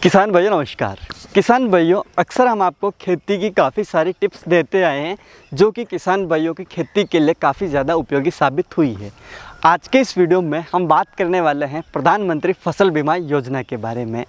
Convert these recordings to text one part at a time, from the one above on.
किसान भाइयों नमस्कार। किसान भाइयों, अक्सर हम आपको खेती की काफ़ी सारी टिप्स देते आए हैं जो कि किसान भाइयों की खेती के लिए काफ़ी ज़्यादा उपयोगी साबित हुई है। आज के इस वीडियो में हम बात करने वाले हैं प्रधानमंत्री फसल बीमा योजना के बारे में।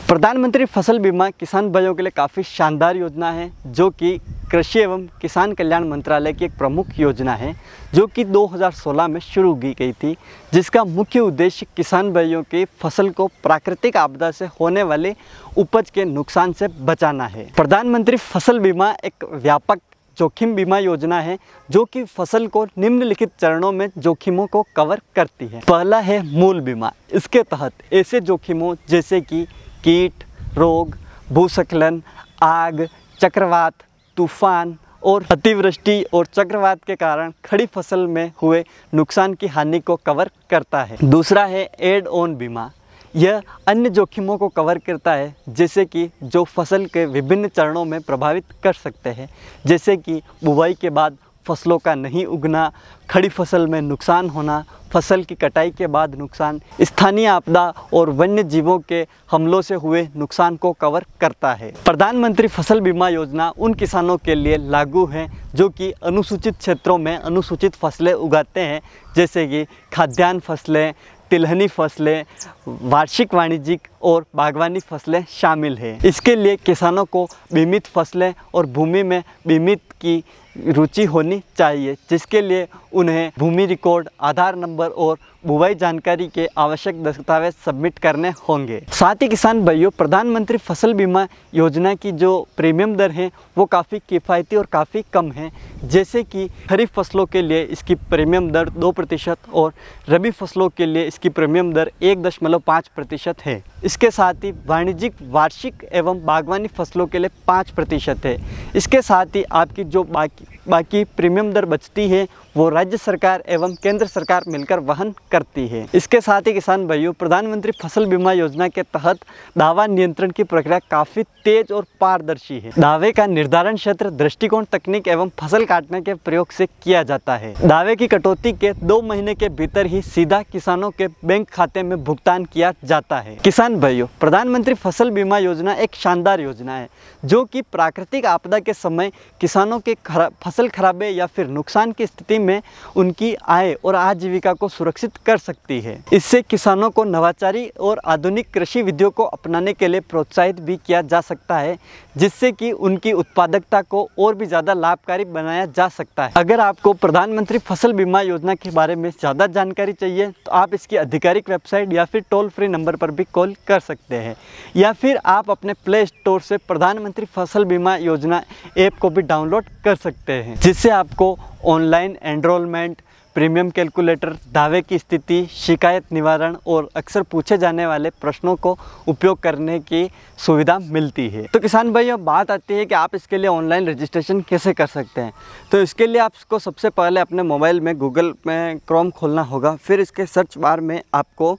प्रधानमंत्री फसल बीमा किसान भाइयों के लिए काफ़ी शानदार योजना है जो कि कृषि एवं किसान कल्याण मंत्रालय की एक प्रमुख योजना है जो कि 2016 में शुरू की गई थी, जिसका मुख्य उद्देश्य किसान भाइयों की फसल को प्राकृतिक आपदा से होने वाले उपज के नुकसान से बचाना है। प्रधानमंत्री फसल बीमा एक व्यापक जोखिम बीमा योजना है जो कि फसल को निम्नलिखित चरणों में जोखिमों को कवर करती है। पहला है मूल बीमा। इसके तहत ऐसे जोखिमों जैसे कि कीट, रोग, भूस्खलन, आग, चक्रवात, तूफान और अतिवृष्टि और चक्रवात के कारण खड़ी फसल में हुए नुकसान की हानि को कवर करता है। दूसरा है एड ऑन बीमा। यह अन्य जोखिमों को कवर करता है जैसे कि जो फसल के विभिन्न चरणों में प्रभावित कर सकते हैं, जैसे कि बुवाई के बाद फसलों का नहीं उगना, खड़ी फसल में नुकसान होना, फसल की कटाई के बाद नुकसान, स्थानीय आपदा और वन्य जीवों के हमलों से हुए नुकसान को कवर करता है। प्रधानमंत्री फसल बीमा योजना उन किसानों के लिए लागू है जो कि अनुसूचित क्षेत्रों में अनुसूचित फसलें उगाते हैं, जैसे कि खाद्यान्न फसलें, तिलहनी फसलें, वार्षिक वाणिज्यिक और बागवानी फसलें शामिल हैं। इसके लिए किसानों को बीमित फसलें और भूमि में बीमित की रुचि होनी चाहिए, जिसके लिए उन्हें भूमि रिकॉर्ड, आधार नंबर और बुवाई जानकारी के आवश्यक दस्तावेज सबमिट करने होंगे। साथ ही किसान भाइयों, प्रधानमंत्री फसल बीमा योजना की जो प्रीमियम दर है वो काफ़ी किफ़ायती और काफ़ी कम है। जैसे कि खरीफ फसलों के लिए इसकी प्रीमियम दर 2% और रबी फसलों के लिए इसकी प्रीमियम दर 1.5% है। इसके साथ ही वाणिज्यिक, वार्षिक एवं बागवानी फसलों के लिए 5% है। इसके साथ ही आपकी जो बाकी प्रीमियम दर बचती है वो राज्य सरकार एवं केंद्र सरकार मिलकर वहन करती है। इसके साथ ही किसान भाइयों, प्रधानमंत्री फसल बीमा योजना के तहत दावा नियंत्रण की प्रक्रिया काफ़ी तेज और पारदर्शी है। दावे का निर्धारण क्षेत्र, दृष्टिकोण, तकनीक एवं फसल काटने के प्रयोग से किया जाता है। दावे की कटौती के 2 महीने के भीतर ही सीधा किसानों के बैंक खाते में भुगतान किया जाता है। किसान भाइयों, प्रधानमंत्री फसल बीमा योजना एक शानदार योजना है जो कि प्राकृतिक आपदा के समय किसानों के फसल खराबे या फिर नुकसान की स्थिति में उनकी आय और आजीविका को सुरक्षित कर सकती है। इससे किसानों को नवाचारी और आधुनिक कृषि विधियों को अपनाने के लिए प्रोत्साहित भी किया जा सकता है, जिससे कि उनकी उत्पादकता को और भी ज़्यादा लाभकारी बनाया जा सकता है। अगर आपको प्रधानमंत्री फसल बीमा योजना के बारे में ज़्यादा जानकारी चाहिए तो आप इसकी आधिकारिक वेबसाइट या फिर टोल फ्री नंबर पर भी कॉल कर सकते हैं, या फिर आप अपने प्ले स्टोर से प्रधानमंत्री फसल बीमा योजना ऐप को भी डाउनलोड कर सकते हैं, जिससे आपको ऑनलाइन एनरोलमेंट, प्रीमियम कैलकुलेटर, दावे की स्थिति, शिकायत निवारण और अक्सर पूछे जाने वाले प्रश्नों को उपयोग करने की सुविधा मिलती है। तो किसान भाइयों, बात आती है कि आप इसके लिए ऑनलाइन रजिस्ट्रेशन कैसे कर सकते हैं। तो इसके लिए आपको सबसे पहले अपने मोबाइल में गूगल में क्रोम खोलना होगा। फिर इसके सर्च बार में आपको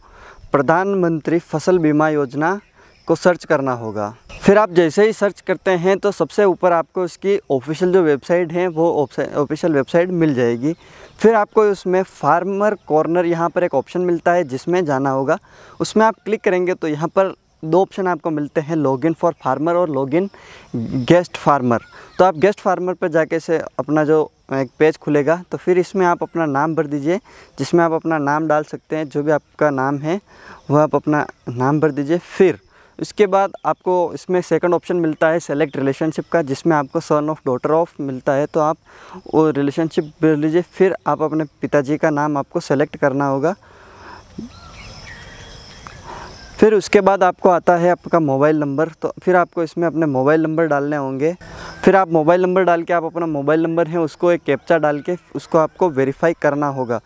प्रधानमंत्री फसल बीमा योजना को सर्च करना होगा। फिर आप जैसे ही सर्च करते हैं तो सबसे ऊपर आपको इसकी ऑफिशियल जो वेबसाइट है वो ऑफिशियल वेबसाइट मिल जाएगी। फिर आपको उसमें फार्मर कॉर्नर यहाँ पर एक ऑप्शन मिलता है जिसमें जाना होगा। उसमें आप क्लिक करेंगे तो यहाँ पर 2 ऑप्शन आपको मिलते हैं, लॉगिन फॉर फार्मर और लॉगिन गेस्ट फार्मर। तो आप गेस्ट फार्मर पर जाके से अपना जो एक पेज खुलेगा, तो फिर इसमें आप अपना नाम भर दीजिए, जिसमें आप अपना नाम डाल सकते हैं। जो भी आपका नाम है वह आप अपना नाम भर दीजिए। फिर उसके बाद आपको इसमें सेकंड ऑप्शन मिलता है सेलेक्ट रिलेशनशिप का, जिसमें आपको सन ऑफ, डॉटर ऑफ मिलता है, तो आप वो रिलेशनशिप भर लीजिए। फिर आप अपने पिताजी का नाम आपको सेलेक्ट करना होगा। फिर उसके बाद आपको आता है आपका मोबाइल नंबर, तो फिर आपको इसमें अपने मोबाइल नंबर डालने होंगे। फिर आप मोबाइल नंबर डाल के आप अपना मोबाइल नंबर है उसको एक कैप्चा डाल के उसको आपको वेरीफाई करना होगा।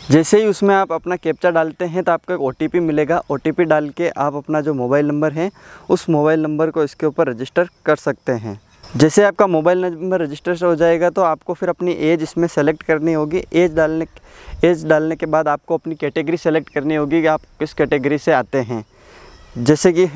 जैसे ही उसमें आप अपना कैप्चा डालते हैं तो आपको एक OTP मिलेगा। OTP डाल के आप अपना जो मोबाइल नंबर है उस मोबाइल नंबर को इसके ऊपर रजिस्टर कर सकते हैं। जैसे आपका मोबाइल नंबर रजिस्टर हो जाएगा तो आपको फिर अपनी एज इसमें सेलेक्ट करनी होगी। एज डालने के बाद आपको अपनी कैटेगरी सेलेक्ट करनी होगी कि आप किस कैटेगरी से आते हैं। जैसे कि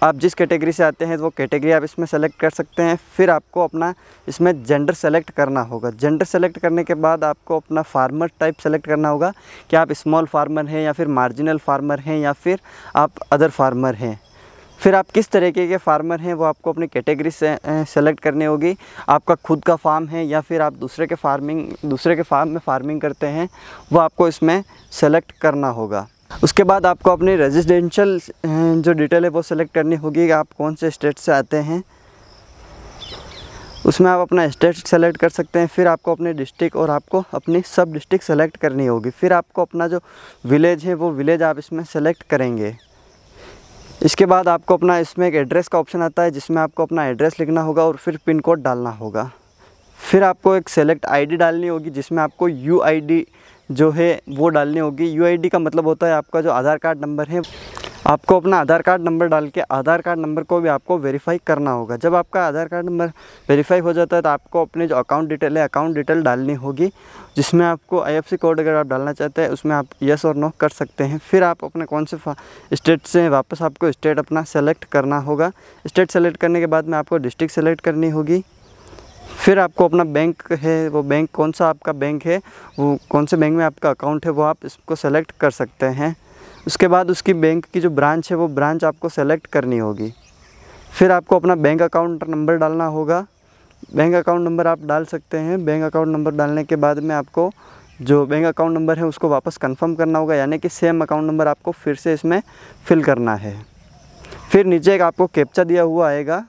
आप जिस कैटेगरी से आते हैं वो कैटेगरी आप इसमें सेलेक्ट कर सकते हैं। फिर आपको अपना इसमें जेंडर सेलेक्ट करना होगा। जेंडर सेलेक्ट करने के बाद आपको अपना फार्मर टाइप सेलेक्ट करना होगा कि आप स्मॉल फार्मर हैं या फिर मार्जिनल फार्मर हैं या फिर आप अदर फार्मर हैं। फिर आप किस तरीके के फार्मर हैं वो आपको अपनी कैटेगरी से सेलेक्ट करनी होगी। आपका खुद का फार्म है या फिर आप दूसरे के फार्म में फार्मिंग करते हैं, वो आपको इसमें सेलेक्ट करना होगा। उसके बाद आपको अपनी रेजिडेंशियल जो डिटेल है वो सेलेक्ट करनी होगी कि आप कौन से स्टेट से आते हैं। उसमें आप अपना स्टेट सेलेक्ट कर सकते हैं। फिर आपको अपने डिस्ट्रिक्ट और आपको अपनी सब डिस्ट्रिक्ट सेलेक्ट करनी होगी। फिर आपको अपना जो विलेज है वो विलेज आप इसमें सेलेक्ट करेंगे। इसके बाद आपको अपना इसमें एक एड्रेस का ऑप्शन आता है जिसमें आपको अपना एड्रेस लिखना होगा और फिर पिन कोड डालना होगा। फिर आपको एक सेलेक्ट आईडी डालनी होगी जिसमें आपको यूआईडी जो है वो डालनी होगी। यूआईडी का मतलब होता है आपका जो आधार कार्ड नंबर है। आपको अपना आधार कार्ड नंबर डाल के आधार कार्ड नंबर को भी आपको वेरीफाई करना होगा। जब आपका आधार कार्ड नंबर वेरीफाई हो जाता है तो आपको अपने जो अकाउंट डिटेल है अकाउंट डिटेल डालनी होगी, जिसमें आपको आईएफएससी कोड अगर आप डालना चाहते हैं उसमें आप यस और नो कर सकते हैं। फिर आप अपने कौन से स्टेट से वापस आपको स्टेट अपना सेलेक्ट करना होगा। स्टेट सेलेक्ट करने के बाद में आपको डिस्ट्रिक्ट सेलेक्ट करनी होगी। फिर आपको अपना बैंक है वो बैंक कौन सा आपका बैंक है, वो कौन से बैंक में आपका अकाउंट है वो आप इसको सेलेक्ट कर सकते हैं। उसके बाद उसकी बैंक की जो ब्रांच है वो ब्रांच आपको सेलेक्ट करनी होगी। फिर आपको अपना बैंक अकाउंट नंबर डालना होगा। बैंक अकाउंट नंबर आप डाल सकते हैं। बैंक अकाउंट नंबर डालने के बाद में आपको जो बैंक अकाउंट नंबर है उसको वापस कंफर्म करना होगा, यानी कि सेम अकाउंट नंबर आपको फिर से इसमें फिल करना है। फिर नीचे एक आपको कैप्चा दिया हुआ आएगा,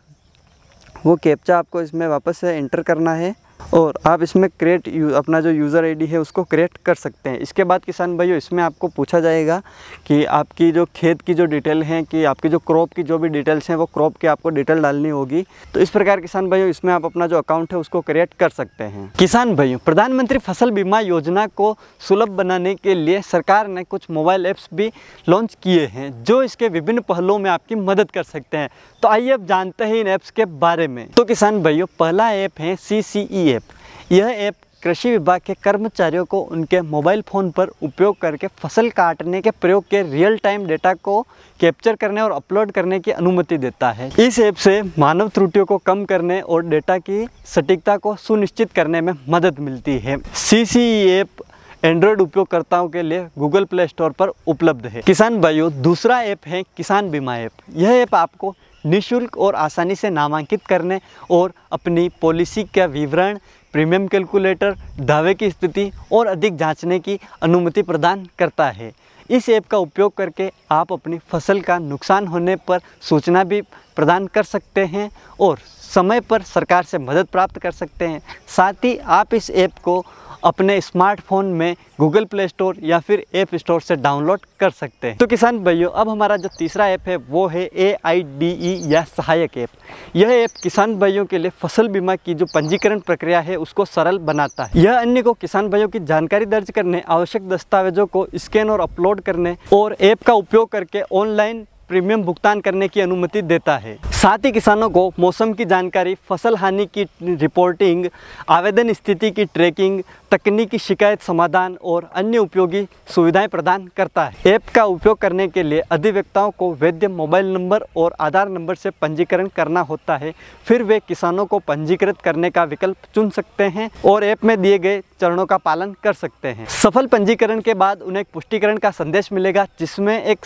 वो कैप्चा आपको इसमें वापस से एंटर करना है और आप इसमें अपना जो यूज़र आईडी है उसको क्रिएट कर सकते हैं। इसके बाद किसान भाइयों इसमें आपको पूछा जाएगा कि आपकी जो खेत की जो डिटेल है कि आपकी जो क्रॉप की जो भी डिटेल्स हैं वो क्रॉप की आपको डिटेल डालनी होगी। तो इस प्रकार किसान भाइयों इसमें आप अपना जो अकाउंट है उसको क्रिएट कर सकते हैं। किसान भाइयों, प्रधानमंत्री फसल बीमा योजना को सुलभ बनाने के लिए सरकार ने कुछ मोबाइल ऐप्स भी लॉन्च किए हैं जो इसके विभिन्न पहलुओं में आपकी मदद कर सकते हैं। तो आइए अब जानते हैं इन ऐप्स के बारे में। तो किसान भाइयों, पहला ऐप है CCE ऐप। यह ऐप कृषि विभाग के कर्मचारियों को उनके मोबाइल फ़ोन पर उपयोग करके फसल काटने के प्रयोग के रियल टाइम डेटा को कैप्चर करने और अपलोड करने की अनुमति देता है। इस ऐप से मानव त्रुटियों को कम करने और डेटा की सटीकता को सुनिश्चित करने में मदद मिलती है। CCE ऐप एंड्रॉयड उपयोगकर्ताओं के लिए गूगल प्ले स्टोर पर उपलब्ध है। किसान भाइयों, दूसरा ऐप है किसान बीमा ऐप। यह ऐप आपको निःशुल्क और आसानी से नामांकित करने और अपनी पॉलिसी का विवरण, प्रीमियम कैलकुलेटर, दावे की स्थिति और अधिक जांचने की अनुमति प्रदान करता है। इस ऐप का उपयोग करके आप अपनी फसल का नुकसान होने पर सूचना भी प्रदान कर सकते हैं और समय पर सरकार से मदद प्राप्त कर सकते हैं। साथ ही आप इस ऐप को अपने स्मार्टफोन में गूगल प्ले स्टोर या फिर ऐप स्टोर से डाउनलोड कर सकते हैं। तो किसान भाइयों, अब हमारा जो तीसरा ऐप है वो है AIDE या सहायक ऐप। यह ऐप किसान भाइयों के लिए फसल बीमा की जो पंजीकरण प्रक्रिया है उसको सरल बनाता है। यह अन्य को किसान भाइयों की जानकारी दर्ज करने, आवश्यक दस्तावेजों को स्कैन और अपलोड करने और ऐप का उपयोग करके ऑनलाइन प्रीमियम भुगतान करने की अनुमति देता है। साथ ही किसानों को मौसम की जानकारी, फसल हानि की रिपोर्टिंग, आवेदन स्थिति की ट्रैकिंग, तकनीकी शिकायत समाधान और अन्य उपयोगी सुविधाएं प्रदान करता है। ऐप का उपयोग करने के लिए अधिवक्ताओं को वैध मोबाइल नंबर और आधार नंबर से पंजीकरण करना होता है। फिर वे किसानों को पंजीकृत करने का विकल्प चुन सकते हैं और ऐप में दिए गए चरणों का पालन कर सकते हैं। सफल पंजीकरण के बाद उन्हें एक पुष्टिकरण का संदेश मिलेगा जिसमें एक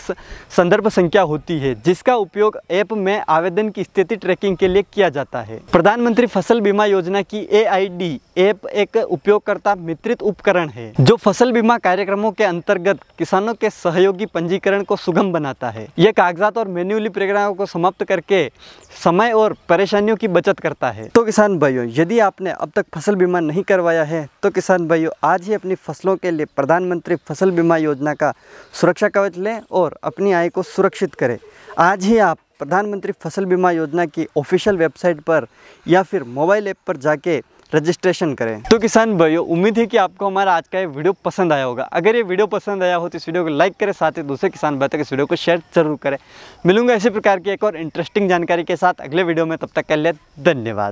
संदर्भ संख्या होती है जिसका उपयोग ऐप में आवेदन की स्थिति ट्रैकिंग के लिए किया जाता है। प्रधानमंत्री फसल बीमा योजना की AID ऐप एक उपयोगकर्ता मित्रित उपकरण है जो फसल बीमा कार्यक्रमों के अंतर्गत किसानों के सहयोगी पंजीकरण को सुगम बनाता है। यह कागजात और मैन्युअली प्रक्रियाओं को समाप्त करके समय और परेशानियों की बचत करता है। तो किसान भाइयों, यदि आपने अब तक फसल बीमा नहीं करवाया है तो किसान भाइयों आज ही अपनी फसलों के लिए प्रधानमंत्री फसल बीमा योजना का सुरक्षा कवच लें और अपनी आय को सुरक्षित करें। आज ही आप प्रधानमंत्री फसल बीमा योजना की ऑफिशियल वेबसाइट पर या फिर मोबाइल ऐप पर जाके रजिस्ट्रेशन करें। तो किसान भाइयों, उम्मीद है कि आपको हमारा आज का ये वीडियो पसंद आया होगा। अगर ये वीडियो पसंद आया हो तो इस वीडियो को लाइक करें, साथ ही दूसरे किसान भाइयों तक इस वीडियो को शेयर जरूर करें। मिलूंगा इसी प्रकार की एक और इंटरेस्टिंग जानकारी के साथ अगले वीडियो में। तब तक के लिए धन्यवाद।